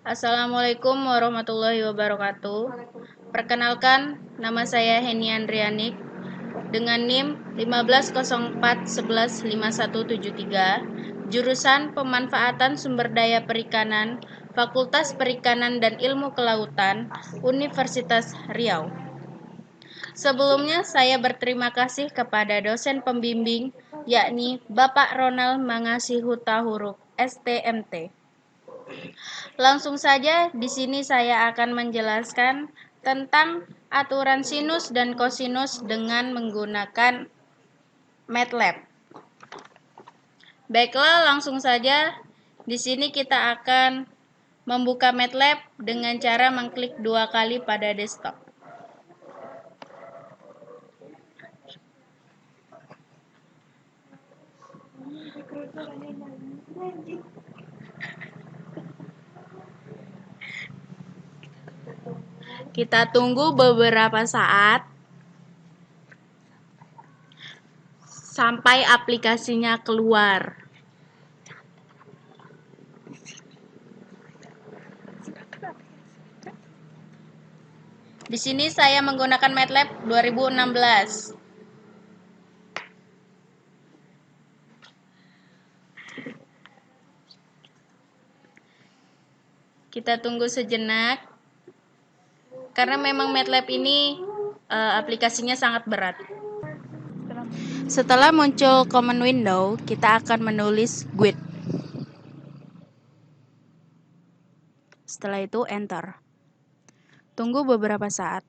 Assalamualaikum warahmatullahi wabarakatuh. Perkenalkan, nama saya Heni Andrianik dengan NIM 1504115173, jurusan Pemanfaatan Sumber Daya Perikanan, Fakultas Perikanan dan Ilmu Kelautan, Universitas Riau. Sebelumnya saya berterima kasih kepada dosen pembimbing, yakni Bapak Ronald Mangasihuta Huruf, STMT. Langsung saja, di sini saya akan menjelaskan tentang aturan sinus dan kosinus dengan menggunakan MATLAB. Baiklah, langsung saja. Di sini kita akan membuka MATLAB dengan cara mengklik 2 kali pada desktop. Kita tunggu beberapa saat sampai aplikasinya keluar. Di sini saya menggunakan MATLAB 2016. Kita tunggu sejenak karena memang MATLAB ini aplikasinya sangat berat. Setelah muncul command window, kita akan menulis GUID. Setelah itu enter. Tunggu beberapa saat.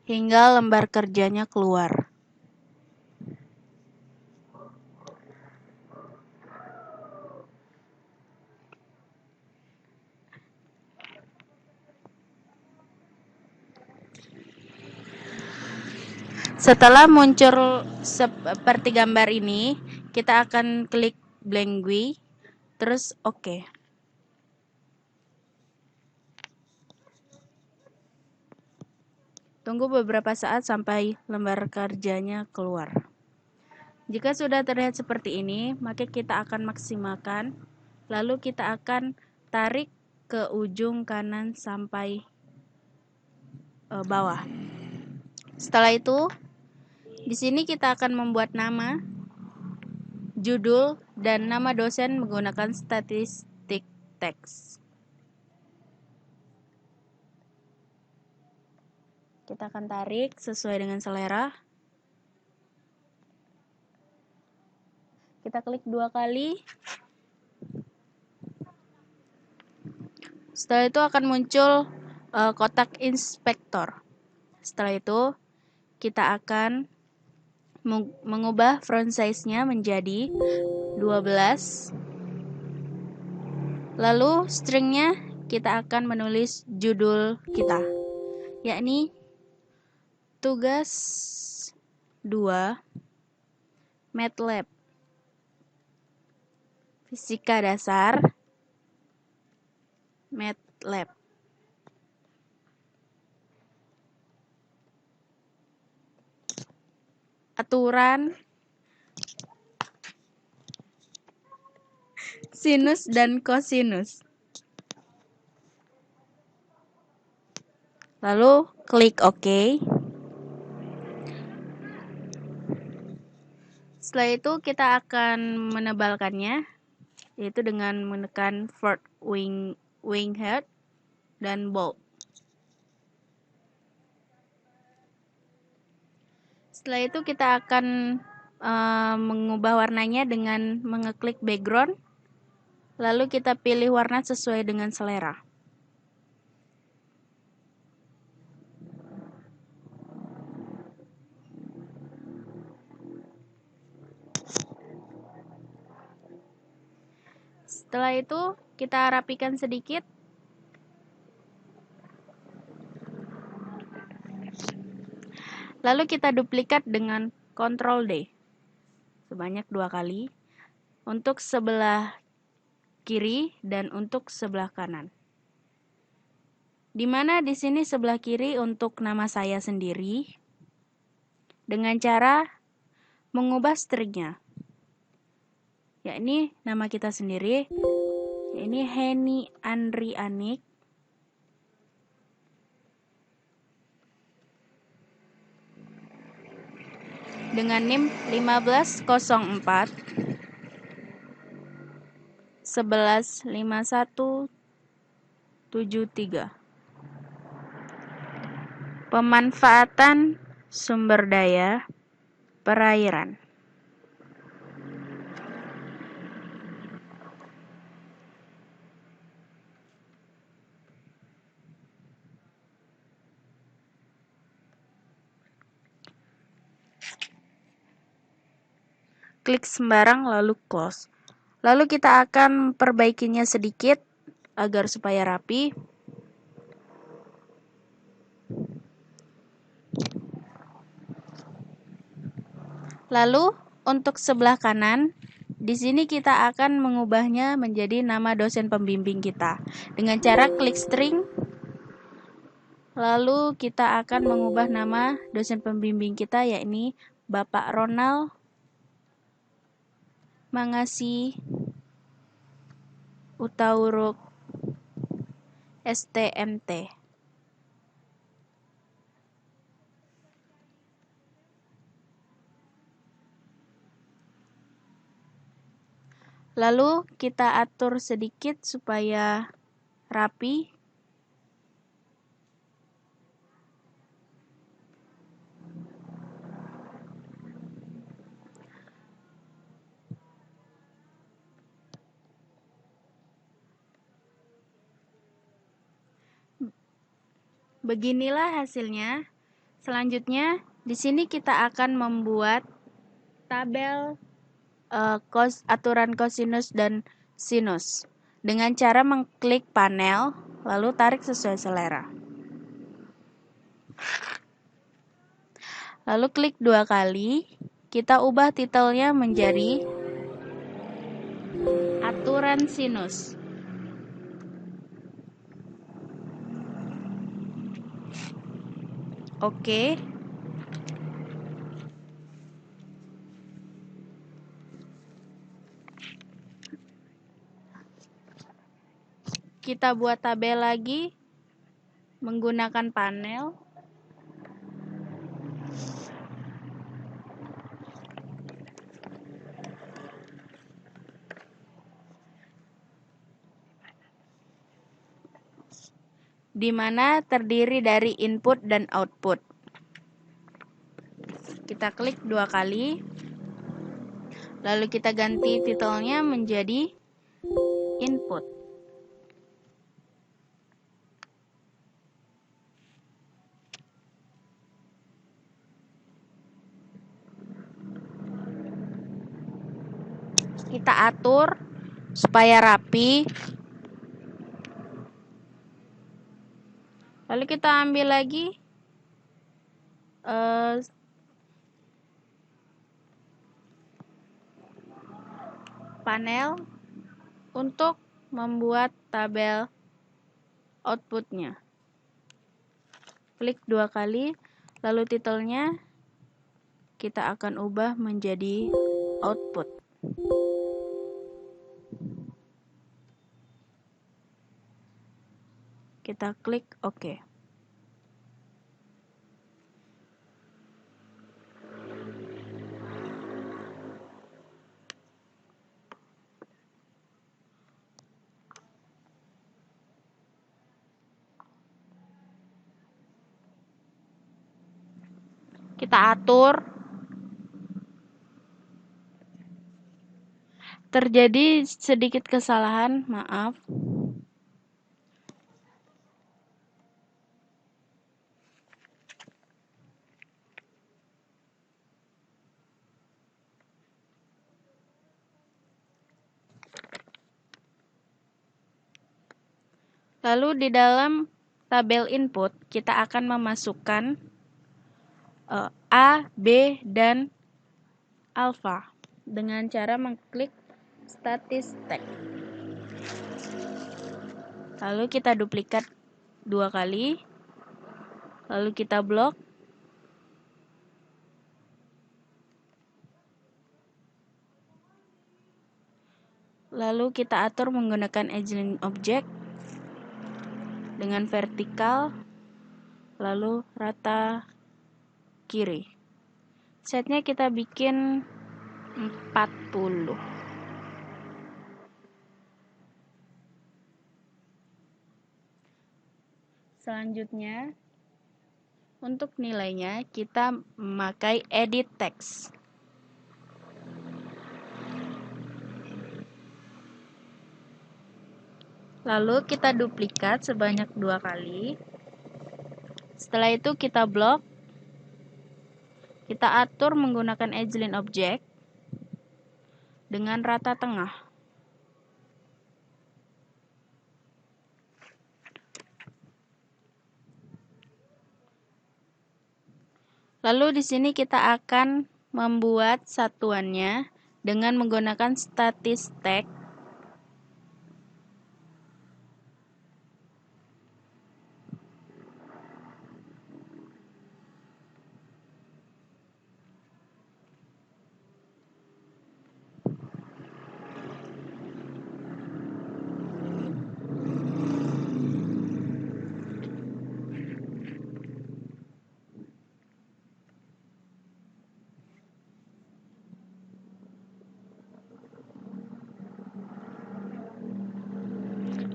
Hingga lembar kerjanya keluar. Setelah muncul seperti gambar ini, kita akan klik blank GUI, terus OK. Tunggu beberapa saat sampai lembar kerjanya keluar. Jika sudah terlihat seperti ini, maka kita akan maksimalkan, lalu kita akan tarik ke ujung kanan sampai bawah. Setelah itu, di sini kita akan membuat nama, judul, dan nama dosen menggunakan statistik teks. Kita akan tarik sesuai dengan selera. Kita klik 2 kali. Setelah itu akan muncul kotak inspektor. Setelah itu, kita akan mengubah font size-nya menjadi 12. Lalu string-nya kita akan menulis judul kita, yakni tugas 2 MATLAB Fisika Dasar MATLAB. Aturan sinus dan kosinus. Lalu klik OK. Setelah itu kita akan menebalkannya, yaitu dengan menekan Font wing height dan bold. Setelah itu kita akan mengubah warnanya dengan mengeklik background, lalu kita pilih warna sesuai dengan selera. Setelah itu kita rapikan sedikit. Lalu kita duplikat dengan Ctrl D sebanyak 2 kali untuk sebelah kiri dan untuk sebelah kanan. Di mana di sini sebelah kiri untuk nama saya sendiri dengan cara mengubah stringnya. yakni nama kita sendiri, ini Heni Andri Anik. Dengan NIM 1504 115173. Pemanfaatan sumber daya perairan. Klik sembarang lalu close. Lalu kita akan perbaikinya sedikit agar supaya rapi. Lalu untuk sebelah kanan, di sini kita akan mengubahnya menjadi nama dosen pembimbing kita dengan cara klik string. Lalu kita akan mengubah nama dosen pembimbing kita, yakni Bapak Ronald Mangasi Utauruk STMT. Lalu kita atur sedikit supaya rapi. Beginilah hasilnya. Selanjutnya, di sini kita akan membuat tabel aturan kosinus dan sinus dengan cara mengklik panel, lalu tarik sesuai selera. Lalu klik 2 kali, kita ubah titelnya menjadi aturan sinus. Oke. Kita buat tabel lagi menggunakan panel. Di mana terdiri dari input dan output. Kita klik 2 kali. Lalu kita ganti titelnya menjadi input. Kita atur supaya rapi. Lalu kita ambil lagi panel untuk membuat tabel outputnya. Klik 2 kali, lalu titelnya kita akan ubah menjadi output. Kita klik OK. Kita atur. Terjadi sedikit kesalahan, maaf. Lalu di dalam tabel input kita akan memasukkan A, B, dan alpha dengan cara mengklik statistik. Lalu kita duplikat 2 kali. Lalu kita blok. Lalu kita atur menggunakan edgeline object dengan vertikal, lalu rata kiri. Setnya kita bikin 40. Selanjutnya, untuk nilainya kita memakai edit text. Lalu kita duplikat sebanyak 2 kali. Setelah itu kita blok. Kita atur menggunakan edgeline object dengan rata tengah. Lalu di sini kita akan membuat satuannya dengan menggunakan static tag.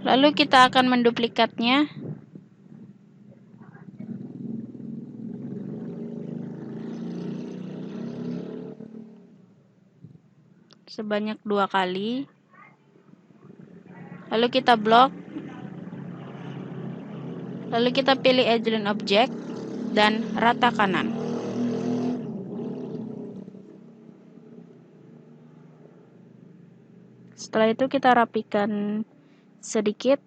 Lalu kita akan menduplikatnya sebanyak 2 kali. Lalu kita blok. Lalu kita pilih edgeline object dan rata kanan. Setelah itu kita rapikan sedikit.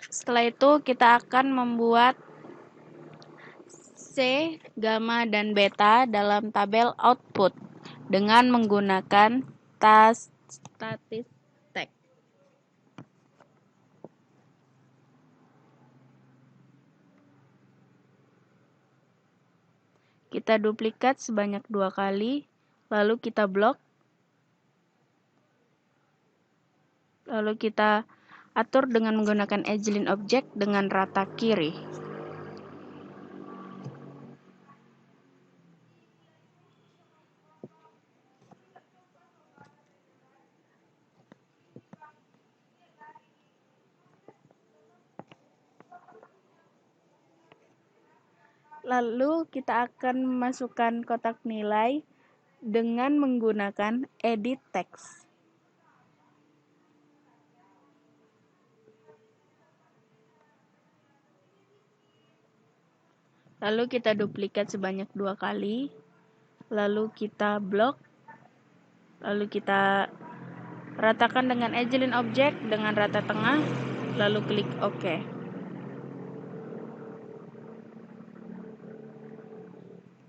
Setelah itu kita akan membuat C, gamma, dan beta dalam tabel output dengan menggunakan static tag. Kita duplikat sebanyak 2 kali, lalu kita blok. Lalu kita atur dengan menggunakan edgeline object dengan rata kiri. Lalu kita akan memasukkan kotak nilai dengan menggunakan edit text. Lalu kita duplikat sebanyak 2 kali. Lalu kita blok. Lalu kita ratakan dengan edgeline object dengan rata tengah. Lalu klik OK.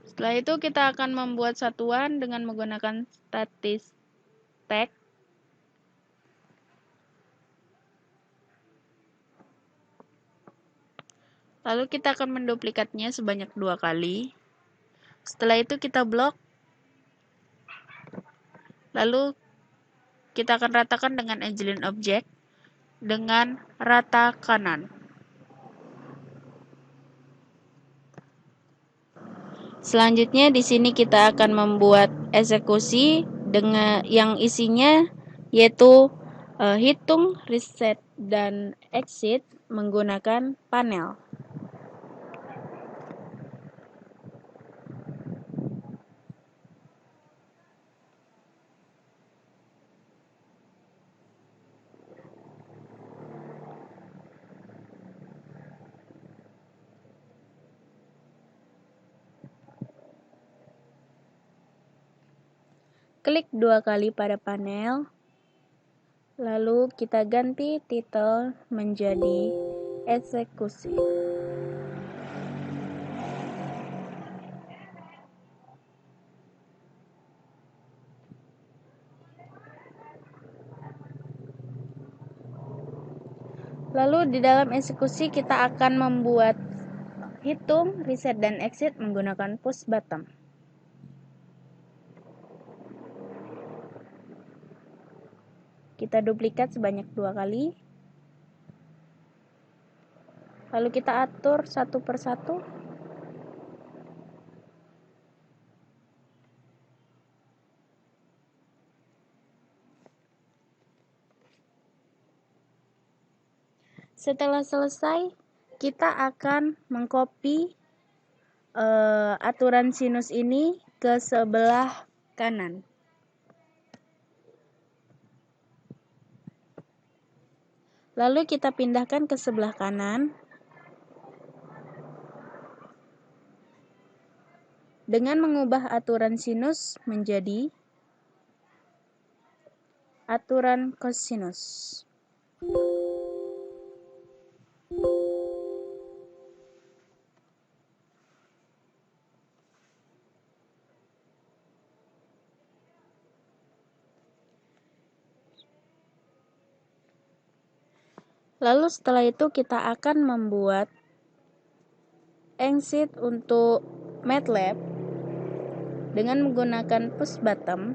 Setelah itu kita akan membuat satuan dengan menggunakan static tag. Lalu kita akan menduplikatnya sebanyak 2 kali. Setelah itu kita blok. Lalu kita akan ratakan dengan edgeline object dengan rata kanan. Selanjutnya di sini kita akan membuat eksekusi dengan yang isinya yaitu hitung, reset, dan exit menggunakan panel. Klik 2 kali pada panel, lalu kita ganti title menjadi eksekusi. Lalu di dalam eksekusi kita akan membuat hitung, reset, dan exit menggunakan push button. Kita duplikat sebanyak 2 kali. Lalu kita atur satu persatu. Setelah selesai, kita akan mengcopy aturan sinus ini ke sebelah kanan. Lalu kita pindahkan ke sebelah kanan dengan mengubah aturan sinus menjadi aturan kosinus. Lalu setelah itu kita akan membuat exit untuk MATLAB dengan menggunakan push button.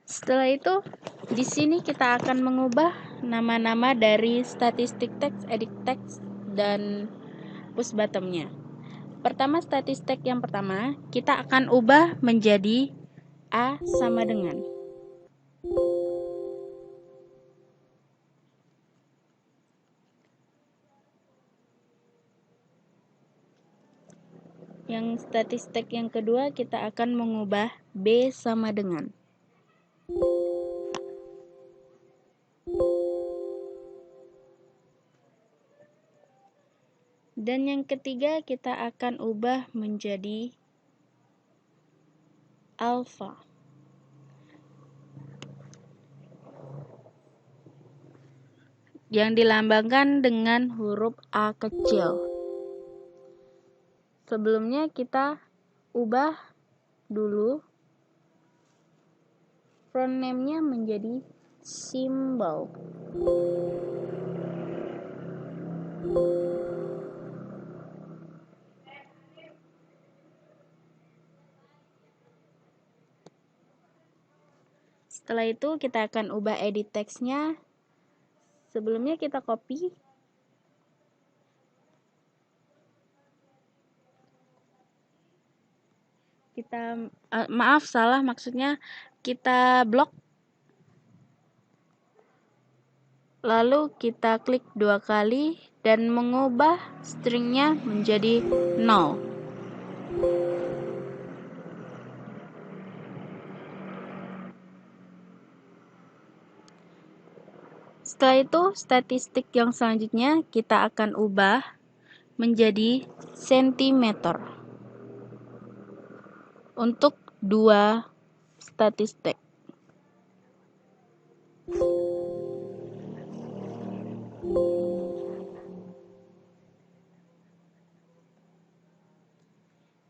Setelah itu, di sini kita akan mengubah nama-nama dari statistik text, edit text, dan push button-nya. Pertama, statistik yang pertama, kita akan ubah menjadi A sama dengan. Yang statistik yang kedua, kita akan mengubah B sama dengan. Dan yang ketiga kita akan ubah menjadi alpha. Yang dilambangkan dengan huruf A kecil. Sebelumnya kita ubah dulu font name-nya menjadi simbol. Setelah itu kita akan ubah edit text-nya. Sebelumnya kita copy. Maaf salah, maksudnya kita blok. Lalu kita klik 2 kali dan mengubah stringnya menjadi 0. Setelah itu, statistik yang selanjutnya kita akan ubah menjadi sentimeter untuk 2 statistik.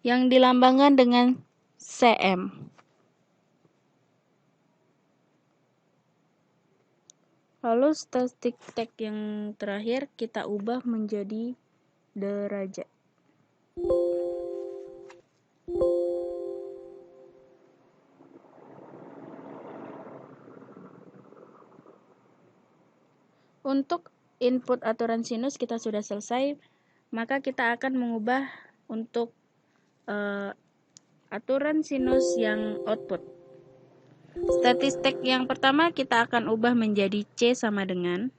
Yang dilambangkan dengan cm. Lalu statistik yang terakhir kita ubah menjadi derajat. Untuk input aturan sinus kita sudah selesai, maka kita akan mengubah untuk aturan sinus yang output. Statistik yang pertama kita akan ubah menjadi C sama dengan.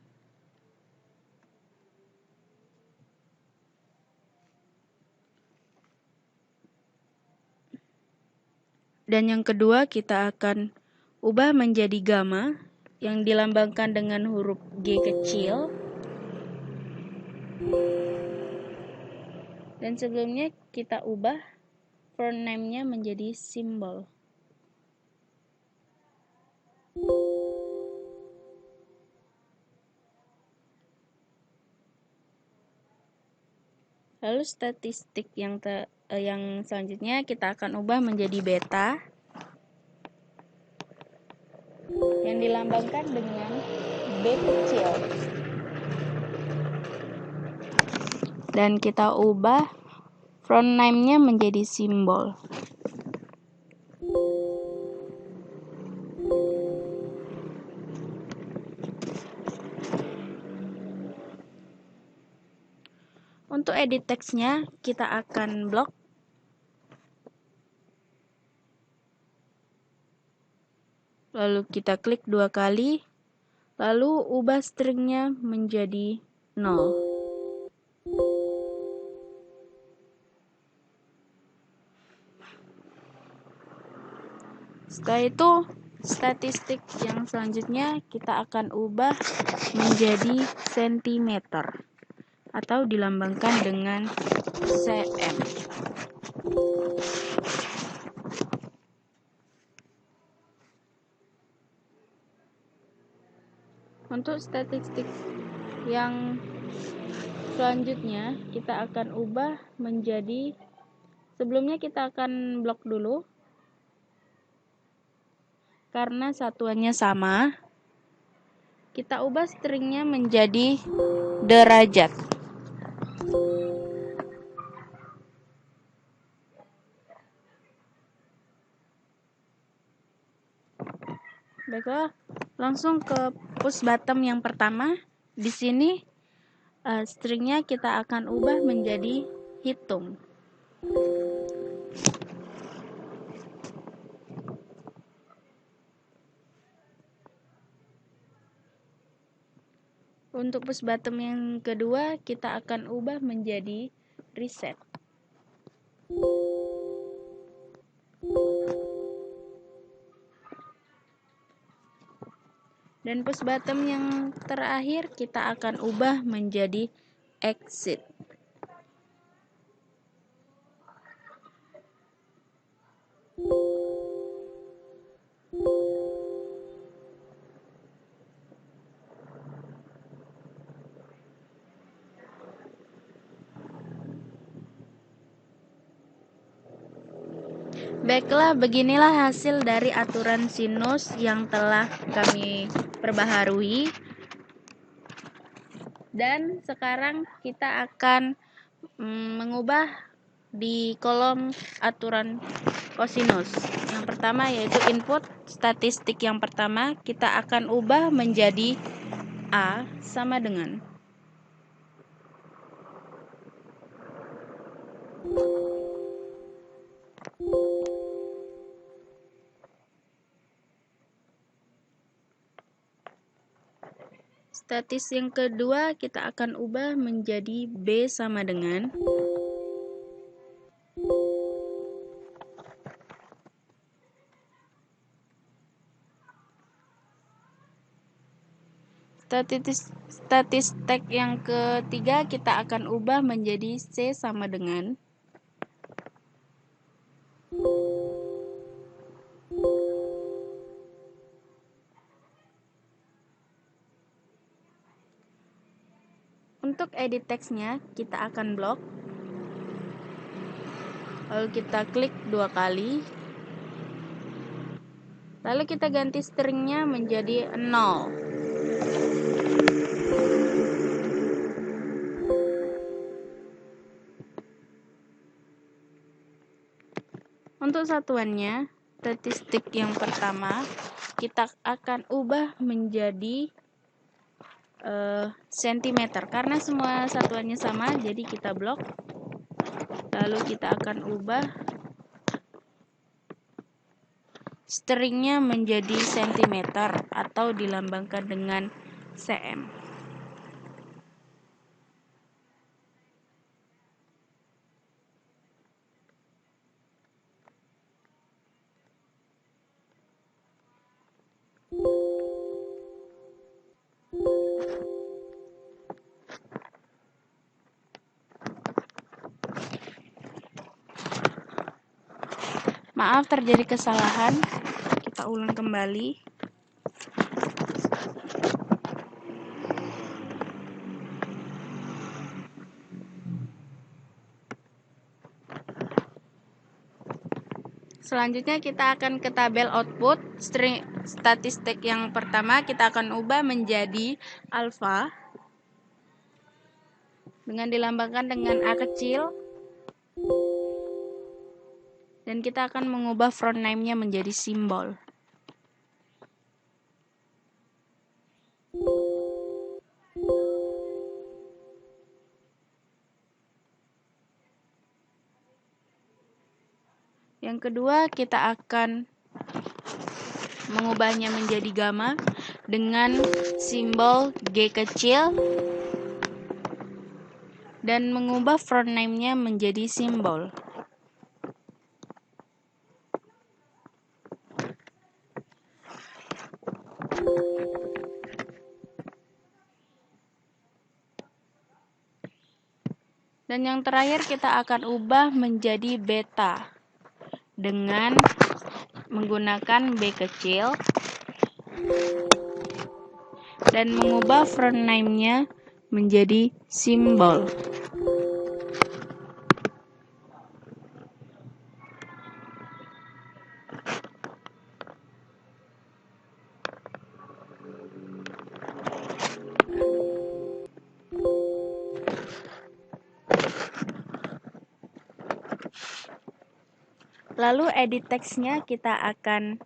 Dan yang kedua kita akan ubah menjadi gamma yang dilambangkan dengan huruf G kecil. Dan sebelumnya kita ubah font name-nya menjadi simbol. Lalu statistik yang selanjutnya kita akan ubah menjadi beta yang dilambangkan dengan B kecil. Dan kita ubah font name-nya menjadi simbol. Untuk edit teksnya kita akan blok. Lalu kita klik 2 kali. Lalu ubah stringnya menjadi 0. Setelah itu, statistik yang selanjutnya kita akan ubah menjadi sentimeter atau dilambangkan dengan cm. Untuk statistik yang selanjutnya kita akan ubah menjadi, sebelumnya kita akan blok dulu karena satuannya sama. Kita ubah stringnya menjadi derajat. Baiklah, langsung ke push button yang pertama. Di sini stringnya kita akan ubah menjadi hitung. Untuk push button yang kedua kita akan ubah menjadi reset. Dan push button yang terakhir kita akan ubah menjadi exit. Baiklah, beginilah hasil dari aturan sinus yang telah kami perbaharui. Dan sekarang kita akan mengubah di kolom aturan kosinus. Yang pertama yaitu input statistik yang pertama kita akan ubah menjadi A sama dengan statis yang kedua kita akan ubah menjadi B sama dengan statistik yang ketiga kita akan ubah menjadi C sama dengan Untuk edit teksnya kita akan blok. Lalu kita klik 2 kali. Lalu kita ganti stringnya menjadi 0. Untuk satuannya, statistik yang pertama kita akan ubah menjadi sentimeter. Karena semua satuannya sama, jadi kita blok. Lalu kita akan ubah stringnya menjadi sentimeter atau dilambangkan dengan cm. Maaf terjadi kesalahan, kita ulang kembali. Selanjutnya kita akan ke tabel output. String statistik yang pertama kita akan ubah menjadi alpha dengan dilambangkan dengan A kecil. Dan kita akan mengubah front name-nya menjadi simbol. Yang kedua, kita akan mengubahnya menjadi gamma dengan simbol G kecil dan mengubah front name-nya menjadi simbol. Dan yang terakhir kita akan ubah menjadi beta dengan menggunakan B kecil dan mengubah front name-nya menjadi simbol. Lalu edit teksnya kita akan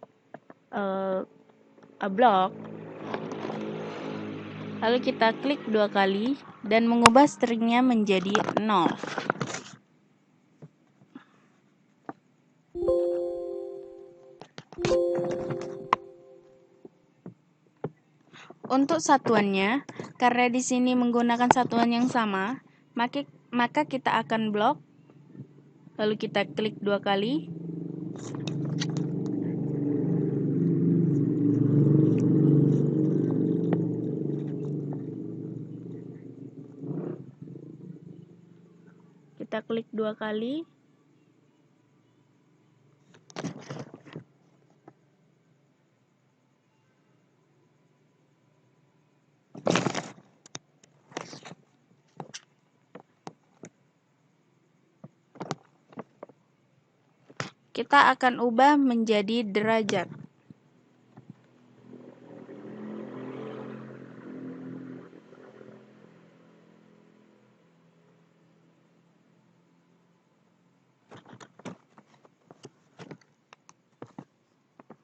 blok. Lalu kita klik 2 kali dan mengubah stringnya menjadi 0. Untuk satuannya, karena di sini menggunakan satuan yang sama, maka kita akan blok. Lalu kita klik 2 kali. Kita klik 2 kali. Kita akan ubah menjadi derajat.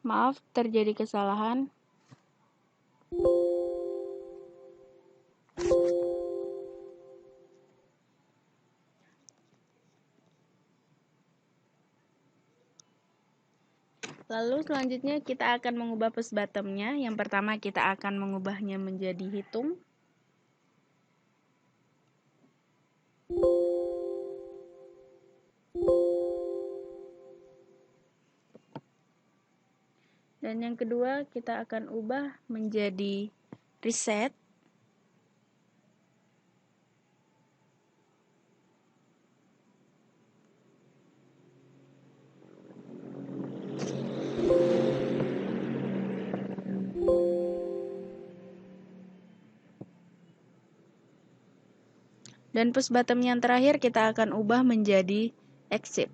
Maaf, terjadi kesalahan. Lalu selanjutnya kita akan mengubah push bottom-nya. Yang pertama kita akan mengubahnya menjadi hitung. Dan yang kedua kita akan ubah menjadi reset. Dan push bottom yang terakhir kita akan ubah menjadi exit.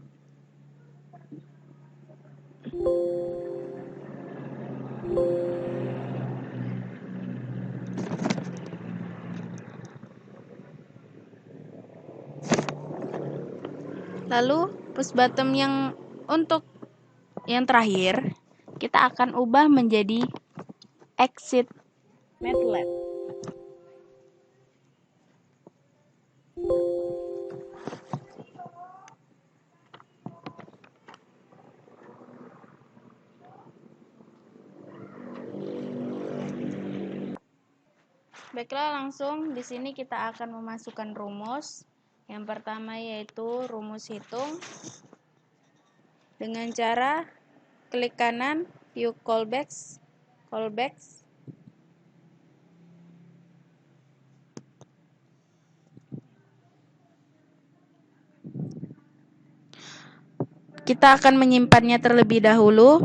Lalu push bottom yang untuk yang terakhir kita akan ubah menjadi exit method. Baiklah, langsung di sini kita akan memasukkan rumus. Yang pertama yaitu rumus hitung. Dengan cara klik kanan, view callbacks. Kita akan menyimpannya terlebih dahulu.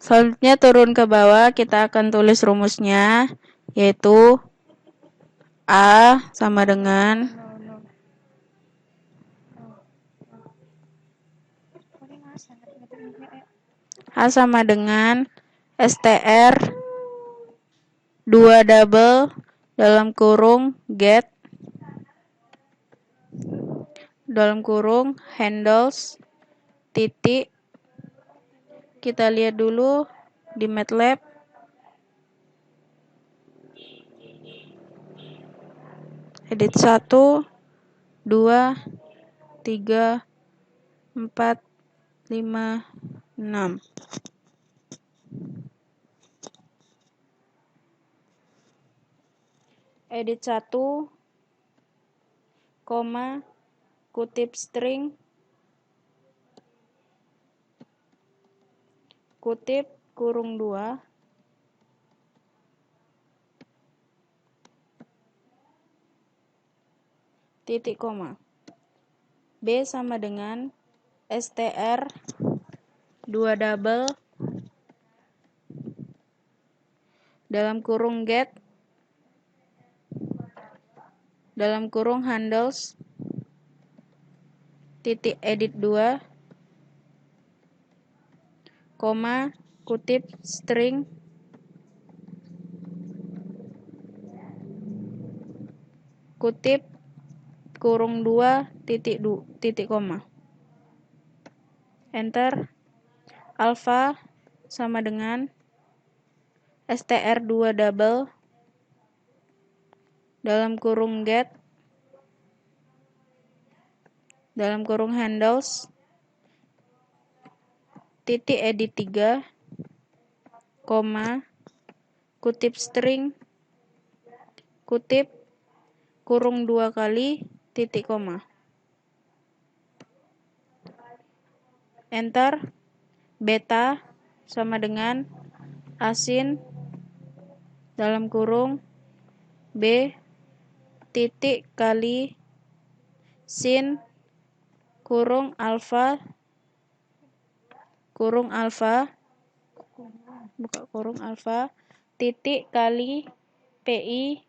Selanjutnya turun ke bawah, kita akan tulis rumusnya, yaitu A sama dengan STR 2 double dalam kurung get dalam kurung handles titik. Kita lihat dulu di MATLAB. Edit 1, 2, 3, 4, 5, 6. Edit 1, koma, kutip string, kutip kurung 2, titik koma. B sama dengan STR 2 double dalam kurung get dalam kurung handles titik edit 2, koma, kutip string, kutip kurung 2 titik koma. Enter. Alpha sama dengan STR 2 double dalam kurung get dalam kurung handles titik edit 3, koma, kutip string, kutip kurung 2 kali titik koma. Enter. Beta sama dengan asin dalam kurung B titik kali sin kurung alfa buka kurung alfa titik kali PI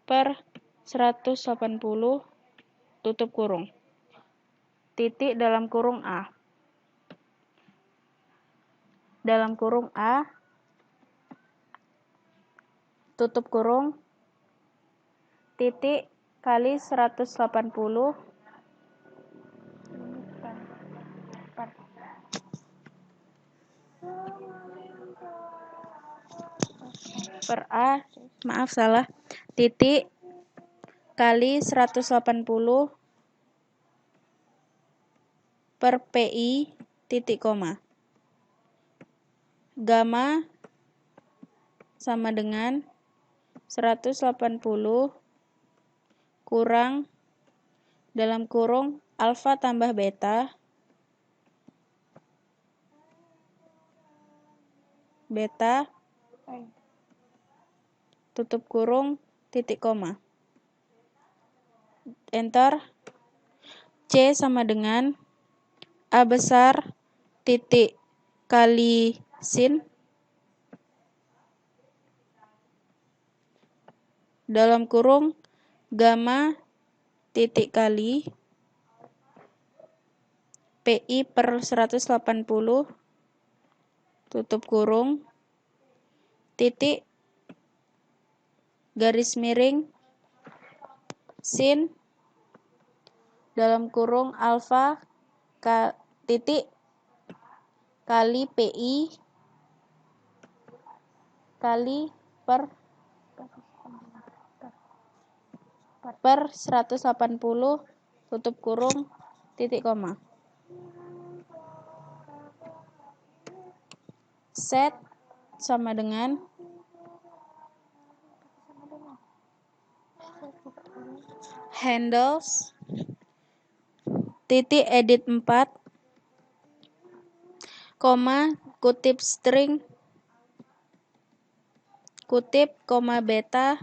per 180 tutup kurung. Titik dalam kurung A. Dalam kurung A tutup kurung titik kali 180 per A, maaf salah, titik kali 180 per PI titik koma. Gamma sama dengan 180 kurang dalam kurung alfa tambah beta tutup kurung titik koma. Enter. C sama dengan A besar titik kali sin dalam kurung gamma titik kali PI per 180 tutup kurung titik garis miring sin dalam kurung alfa titik kali PI kali per 180 tutup kurung titik koma. Set sama dengan handles titik edit 4 koma kutip string kutip koma beta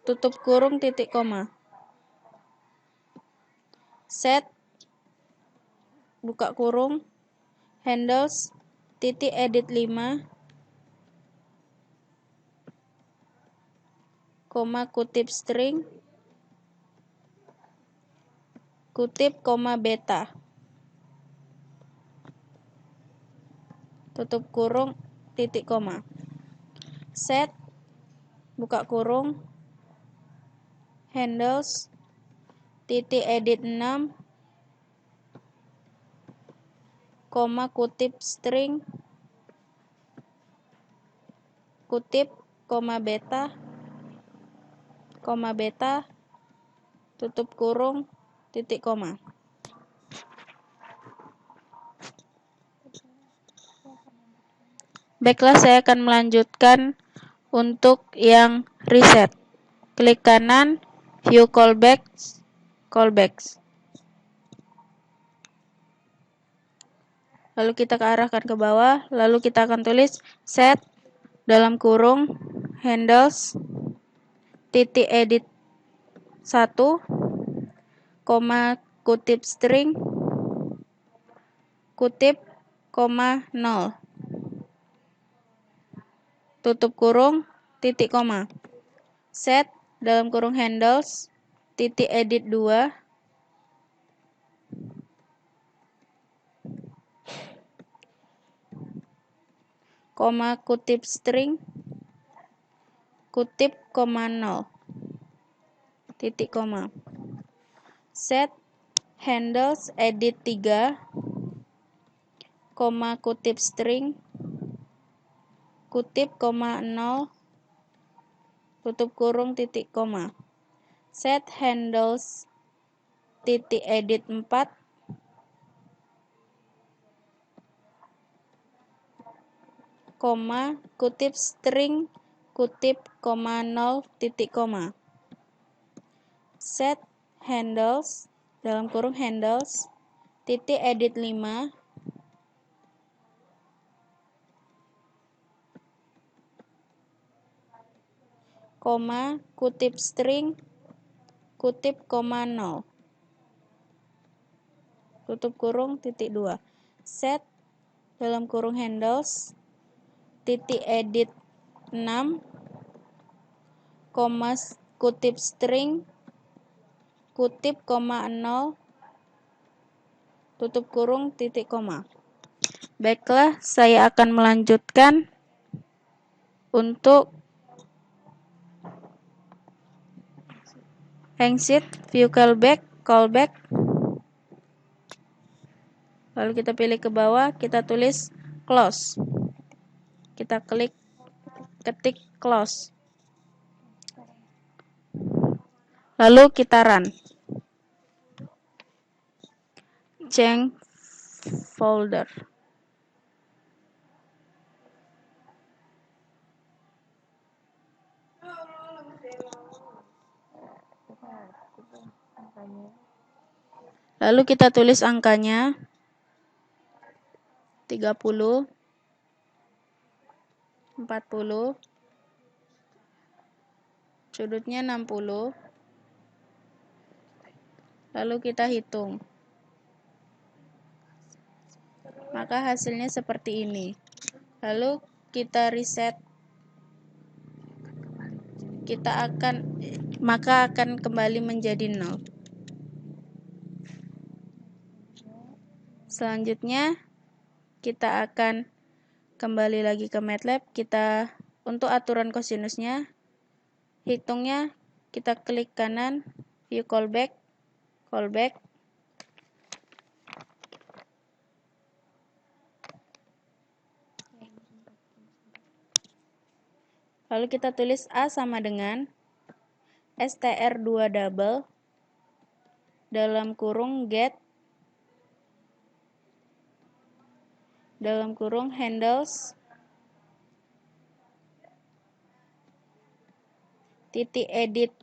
tutup kurung titik koma. Set buka kurung handles titik edit 5 koma kutip string kutip koma beta tutup kurung titik koma. Set buka kurung handles titik edit 6 koma kutip string kutip koma beta tutup kurung titik koma. Baiklah, saya akan melanjutkan untuk yang reset. Klik kanan, view callbacks. Lalu kita arahkan ke bawah, lalu kita akan tulis set dalam kurung handles titik edit 1 koma kutip string kutip koma 0 tutup kurung titik koma. Set dalam kurung handles titik edit 2 koma kutip string kutip koma 0 titik koma. Set handles edit 3 koma kutip string kutip koma 0 tutup kurung titik koma. Set handles titik edit 4 koma kutip string kutip koma 0 titik koma. Set handles dalam kurung handles titik edit 5 koma kutip string kutip koma 0 tutup kurung titik 2. Set dalam kurung handles titik edit 6 koma kutip string kutip koma 0 tutup kurung titik koma. Baiklah, saya akan melanjutkan untuk exit view callback. Lalu kita pilih ke bawah, kita tulis close. Kita ketik close. Lalu kita run. Change folder. Lalu kita tulis angkanya 30, 40, sudutnya 60. Lalu kita hitung. Maka hasilnya seperti ini. Lalu kita reset. Maka akan kembali menjadi 0. Selanjutnya kita akan kembali lagi ke MATLAB. Kita untuk aturan kosinusnya, hitungnya kita klik kanan, view callback. Lalu kita tulis A sama dengan str2 double dalam kurung get dalam kurung handles titik edit.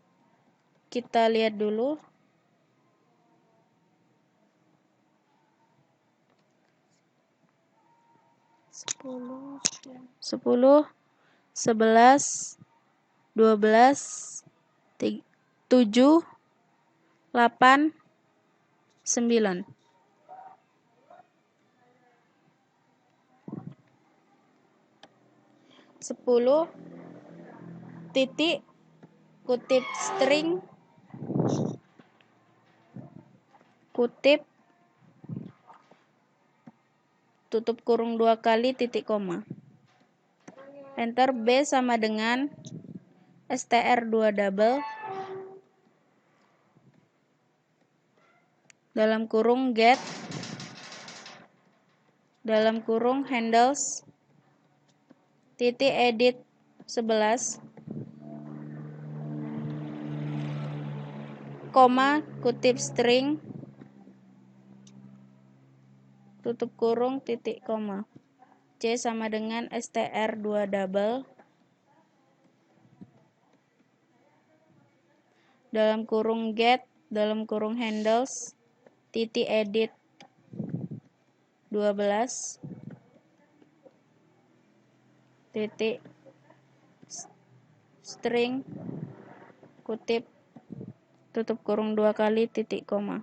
Kita lihat dulu. Sepuluh, 11, 12, 7, 8, 9. Sepuluh titik kutip string kutip tutup kurung 2 kali titik koma. Enter. B sama dengan str2 double dalam kurung get dalam kurung handles titik edit 11, koma kutip string tutup kurung titik koma. C sama dengan str2 double dalam kurung get dalam kurung handles titik edit 12 titik string kutip tutup kurung 2 kali titik koma.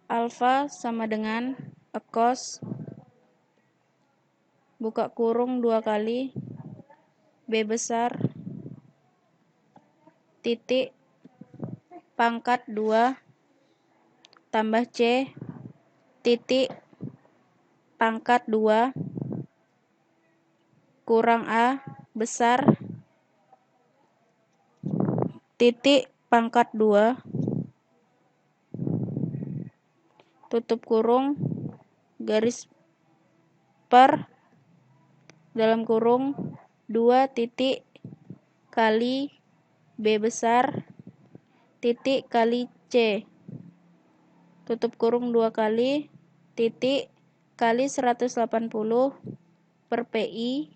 Alpha sama dengan acos buka kurung 2 kali B besar titik pangkat 2 tambah C titik pangkat 2 kurang A besar titik pangkat 2 tutup kurung garis per dalam kurung 2 titik kali B besar titik kali C tutup kurung 2 kali titik kali 180 per PI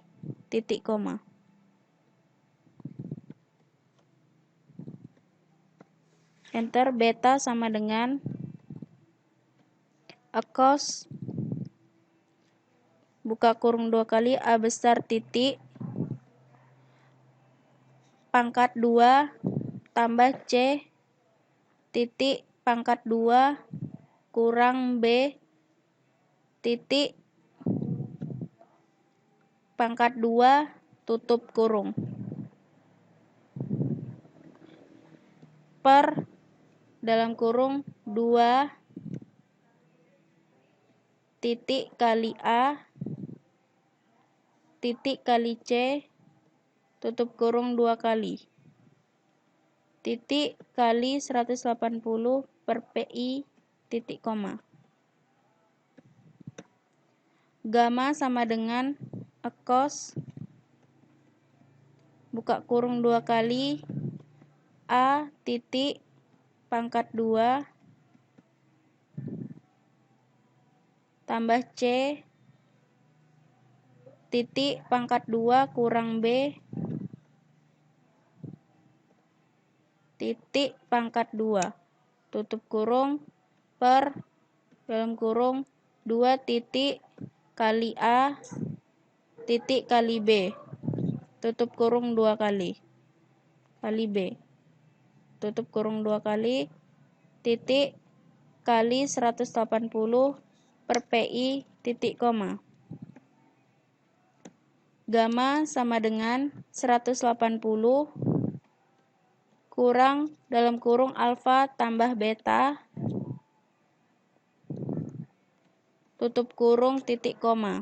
titik koma. Enter. Beta sama dengan acos buka kurung 2 kali A besar titik pangkat 2 tambah C titik pangkat 2 kurang B titik pangkat 2 tutup kurung per dalam kurung 2 titik kali A titik kali C tutup kurung 2 kali titik kali 180 per PI titik koma. Gamma sama dengan acos buka kurung 2 kali A titik pangkat 2 tambah C titik pangkat 2 kurang B titik pangkat 2 tutup kurung per dalam kurung 2 titik kali A titik kali B tutup kurung 2 kali B tutup kurung 2 kali titik kali 180 per PI titik koma. Gamma sama dengan 180 kurang dalam kurung alfa tambah beta tutup kurung, titik koma.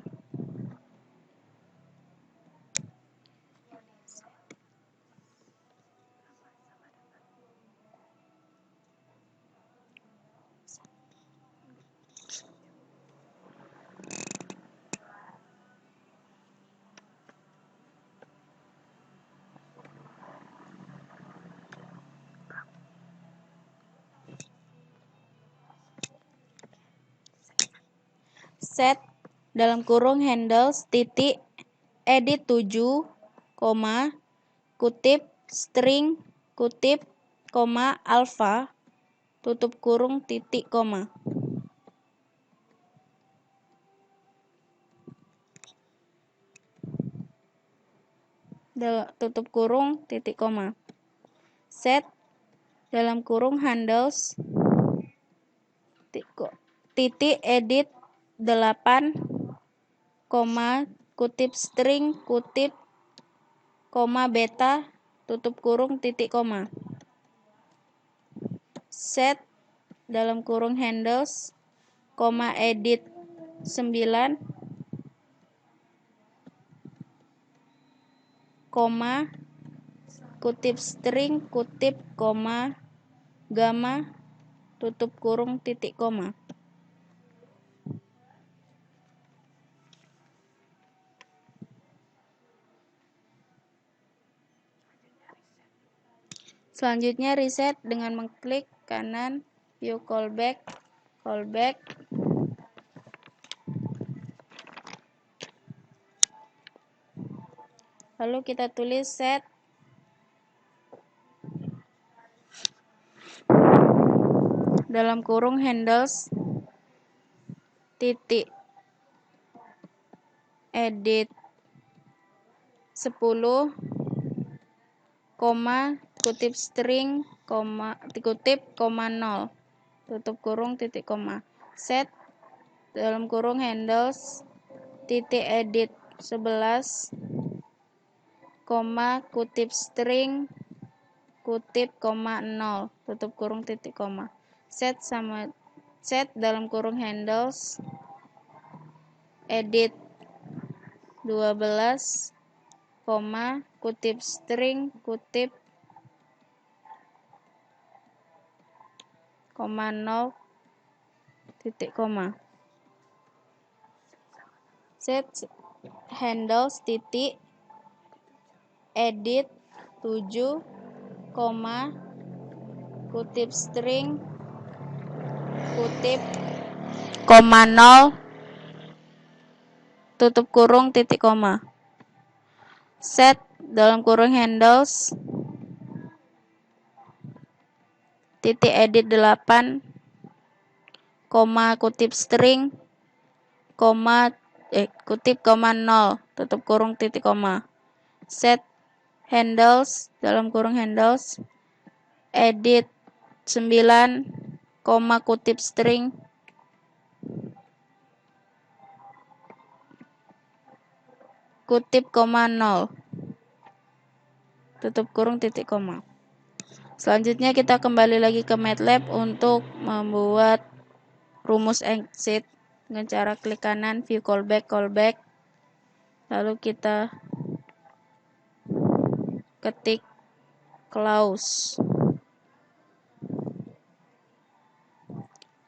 Set dalam kurung handles titik edit 7, kutip string kutip alpha tutup kurung titik koma. Tutup kurung titik koma. Set dalam kurung handles titik edit 8, kutip string kutip beta tutup kurung titik koma. Set dalam kurung handles edit 9, kutip string kutip gamma tutup kurung titik koma. Selanjutnya reset dengan mengklik kanan view callback. Lalu kita tulis set dalam kurung handles titik edit 10, kutip string kutip 0 tutup kurung titik koma. Set dalam kurung handles titik edit 11, kutip string kutip 0 tutup kurung titik koma. Set dalam kurung handles edit 12, kutip string kutip 0 titik koma. Set handles titik edit 7, kutip string kutip 0 tutup kurung titik koma. Set dalam kurung handles titik edit 8, kutip string kutip 0 tutup kurung titik koma. Set handles dalam kurung handles edit 9, kutip string kutip 0 tutup kurung titik koma. Selanjutnya kita kembali lagi ke MATLAB untuk membuat rumus exit dengan cara klik kanan view callback. Lalu kita ketik close.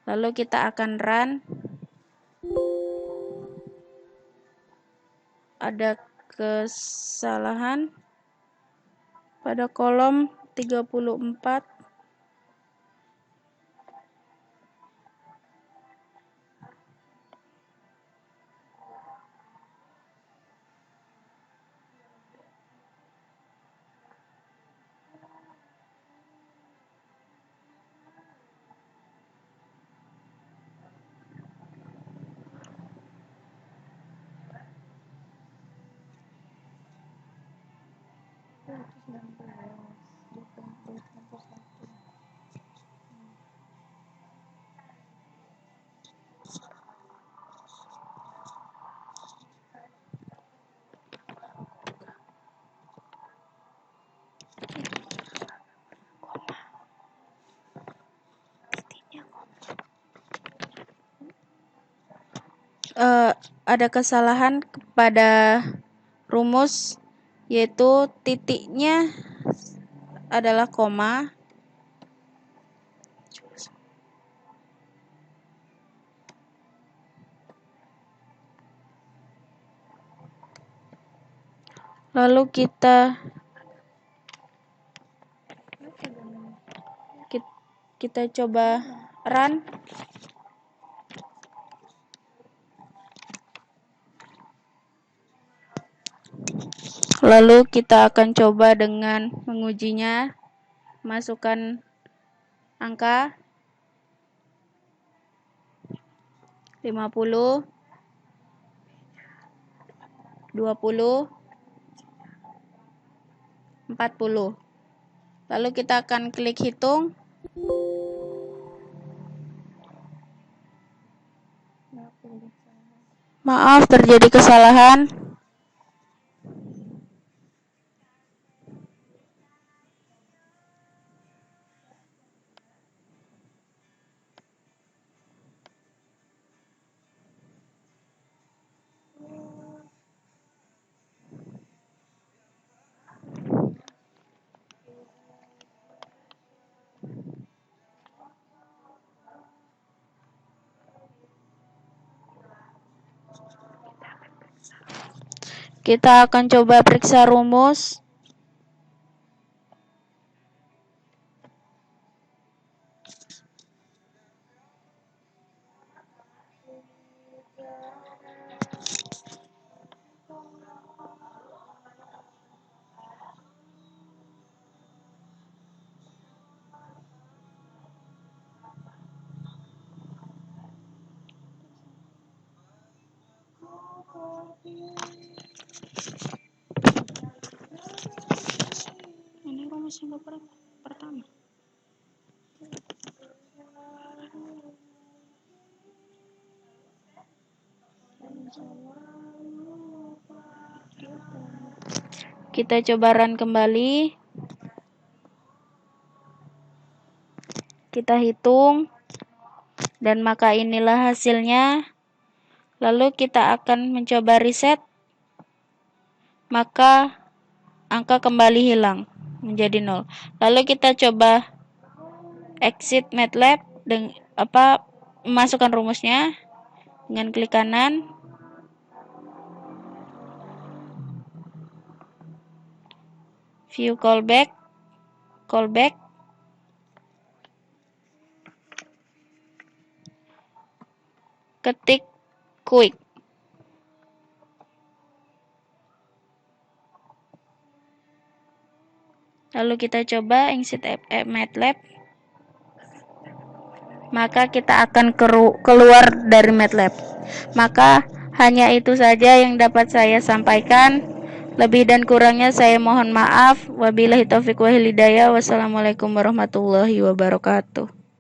Lalu kita akan run. Ada kesalahan pada kolom 34. ada kesalahan pada rumus, yaitu titiknya adalah koma. Lalu kita coba run. Lalu kita akan coba dengan mengujinya, masukkan angka 50, 20, 40. Lalu kita akan klik hitung. Maaf, terjadi kesalahan. Kita akan coba periksa rumus. Ini rumus yang pertama. Kita coba run kembali. Kita hitung. Dan maka inilah hasilnya. Lalu kita akan mencoba reset. Maka angka kembali hilang menjadi 0. Lalu kita coba exit MATLAB dengan memasukkan rumusnya dengan klik kanan. View callback. Ketik quick. Lalu kita coba exit MATLAB. Maka kita akan keluar dari MATLAB. Maka hanya itu saja yang dapat saya sampaikan. Lebih dan kurangnya saya mohon maaf. Wabillahi taufiq wal hidayah. Wassalamualaikum warahmatullahi wabarakatuh.